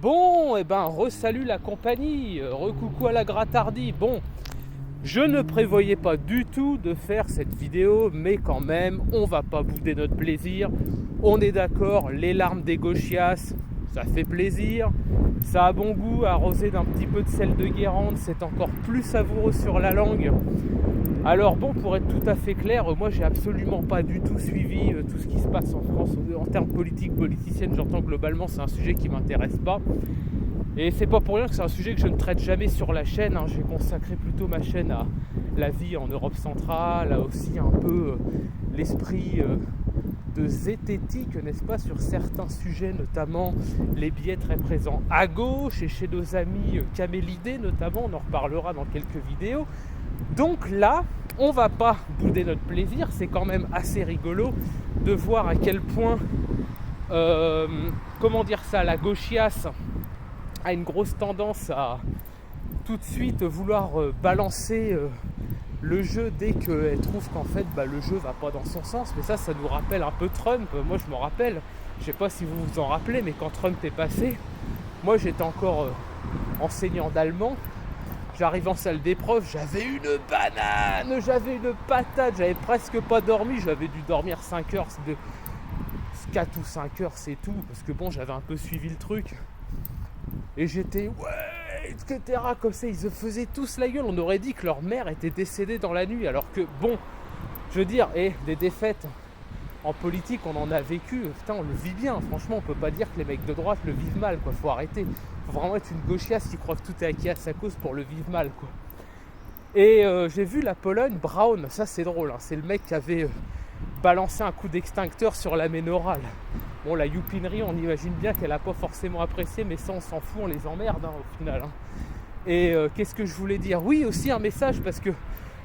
Bon, et ben, re-salut la compagnie, recoucou à la Grattardie. Bon, je ne prévoyais pas du tout de faire cette vidéo, mais quand même, on va pas bouder notre plaisir. On est d'accord, les larmes des gauchias, ça fait plaisir. Ça a bon goût, arrosé d'un petit peu de sel de Guérande, c'est encore plus savoureux sur la langue. Alors bon, pour être tout à fait clair, moi j'ai absolument pas du tout suivi tout ce qui se passe en France en termes politiciennes. J'entends globalement c'est un sujet qui m'intéresse pas. Et c'est pas pour rien que c'est un sujet que je ne traite jamais sur la chaîne. J'ai consacré plutôt ma chaîne à la vie en Europe centrale, à aussi un peu l'esprit de zététique, n'est-ce pas, sur certains sujets, notamment les biais très présents à gauche et chez nos amis camélidés notamment, on en reparlera dans quelques vidéos. Donc là, on va pas bouder notre plaisir, c'est quand même assez rigolo de voir à quel point, la gauchiasse a une grosse tendance à tout de suite vouloir balancer le jeu dès qu'elle trouve qu'en fait le jeu va pas dans son sens. Mais ça nous rappelle un peu Trump. Moi je m'en rappelle, je sais pas si vous vous en rappelez, mais quand Trump est passé, moi j'étais encore enseignant d'allemand. J'arrive en salle d'épreuve, j'avais une banane, j'avais une patate, j'avais presque pas dormi, j'avais dû dormir 5 heures, 4 ou 5 heures c'est tout, parce que bon j'avais un peu suivi le truc. Et j'étais ouais, etc. comme ça, ils se faisaient tous la gueule, on aurait dit que leur mère était décédée dans la nuit, alors que bon, je veux dire, des défaites en politique on en a vécu, putain on le vit bien, franchement on peut pas dire que les mecs de droite le vivent mal quoi, faut arrêter. Faut vraiment être une gauchiasse qui croit que tout est acquis à sa cause pour le vivre mal quoi. Et j'ai vu la Pologne, Braun, ça c'est drôle, c'est le mec qui avait balancé un coup d'extincteur sur la Ménorale. Bon la youpinerie on imagine bien qu'elle a pas forcément apprécié, mais ça on s'en fout, on les emmerde au final. Et qu'est-ce que je voulais dire? Oui aussi un message, parce que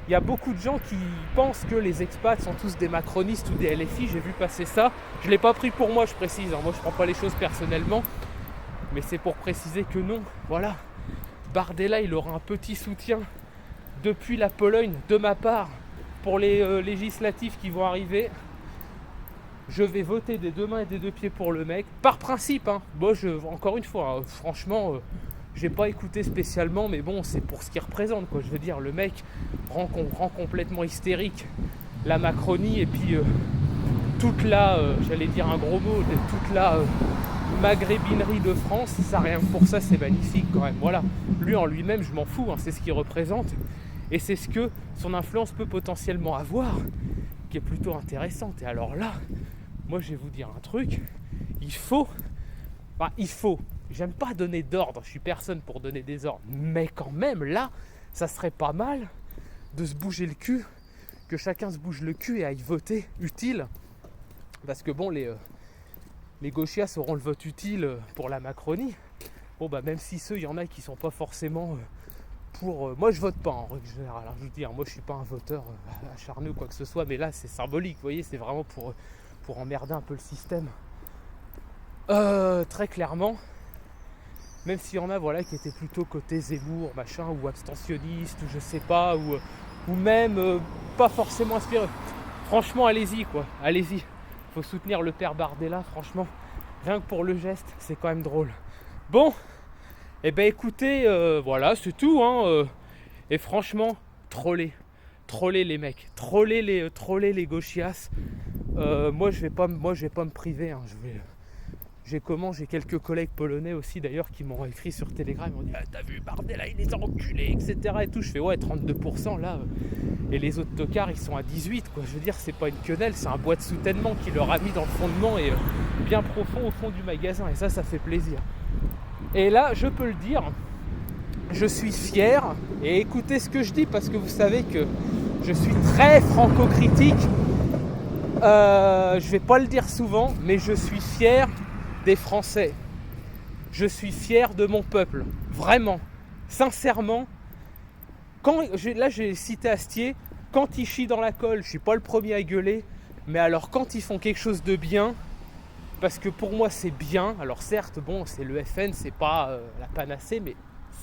il y a beaucoup de gens qui pensent que les expats sont tous des macronistes ou des LFI, j'ai vu passer ça. Je ne l'ai pas pris pour moi, je précise, moi je ne prends pas les choses personnellement, mais c'est pour préciser que non, voilà. Bardella, il aura un petit soutien depuis la Pologne de ma part pour les législatives qui vont arriver. Je vais voter des deux mains et des deux pieds pour le mec, par principe. Moi, encore une fois, franchement... j'ai pas écouté spécialement, mais bon, c'est pour ce qu'il représente, quoi. Je veux dire, le mec rend complètement hystérique la Macronie, et puis toute la, j'allais dire un gros mot, toute la maghrébinerie de France, ça rien que pour ça, c'est magnifique quand même. Voilà, lui en lui-même, je m'en fous, c'est ce qu'il représente, et c'est ce que son influence peut potentiellement avoir, qui est plutôt intéressante. Et alors là, moi je vais vous dire un truc, il faut, j'aime pas donner d'ordre, je suis personne pour donner des ordres, mais quand même là, ça serait pas mal de se bouger le cul, que chacun se bouge le cul et aille voter utile, parce que bon, les gauchias auront le vote utile pour la Macronie. Bon même si il y en a qui sont pas forcément pour... moi je vote pas en règle générale, je veux dire, moi je suis pas un voteur acharné ou quoi que ce soit, mais là c'est symbolique, vous voyez, c'est vraiment pour emmerder un peu le système. Très clairement, même s'il y en a qui étaient plutôt côté Zemmour, machin, ou abstentionniste, ou je sais pas, ou même pas forcément inspiré. Franchement, allez-y quoi, allez-y. Faut soutenir le père Bardella, franchement. Rien que pour le geste, c'est quand même drôle. Bon, écoutez, voilà, c'est tout. Et franchement, trollez les mecs, trollez les gauchias. Moi, je vais pas me priver. J'ai quelques collègues polonais aussi d'ailleurs qui m'ont écrit sur Telegram, ils m'ont dit t'as vu Bardella, il est enculé, etc. et tout. Je fais ouais, 32% là, et les autres tocards ils sont à 18 quoi. Je veux dire, c'est pas une quenelle, c'est un bois de soutènement qui leur a mis dans le fondement et bien profond au fond du magasin, et ça fait plaisir. Et là, je peux le dire, je suis fier, et écoutez ce que je dis parce que vous savez que je suis très franco-critique. Je vais pas le dire souvent, mais je suis fier des Français. Je suis fier de mon peuple, vraiment, sincèrement. J'ai cité Astier, quand ils chient dans la colle, je suis pas le premier à gueuler, mais alors quand ils font quelque chose de bien, parce que pour moi c'est bien, alors certes, bon, c'est le FN, c'est pas la panacée, mais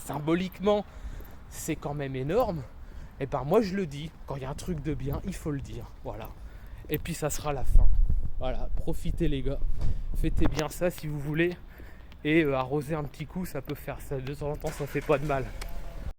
symboliquement, c'est quand même énorme, et moi je le dis, quand il y a un truc de bien, il faut le dire, voilà. Et puis ça sera la fin. Voilà, profitez les gars, fêtez bien ça si vous voulez. Et arroser un petit coup, ça peut faire ça de temps en temps, ça fait pas de mal.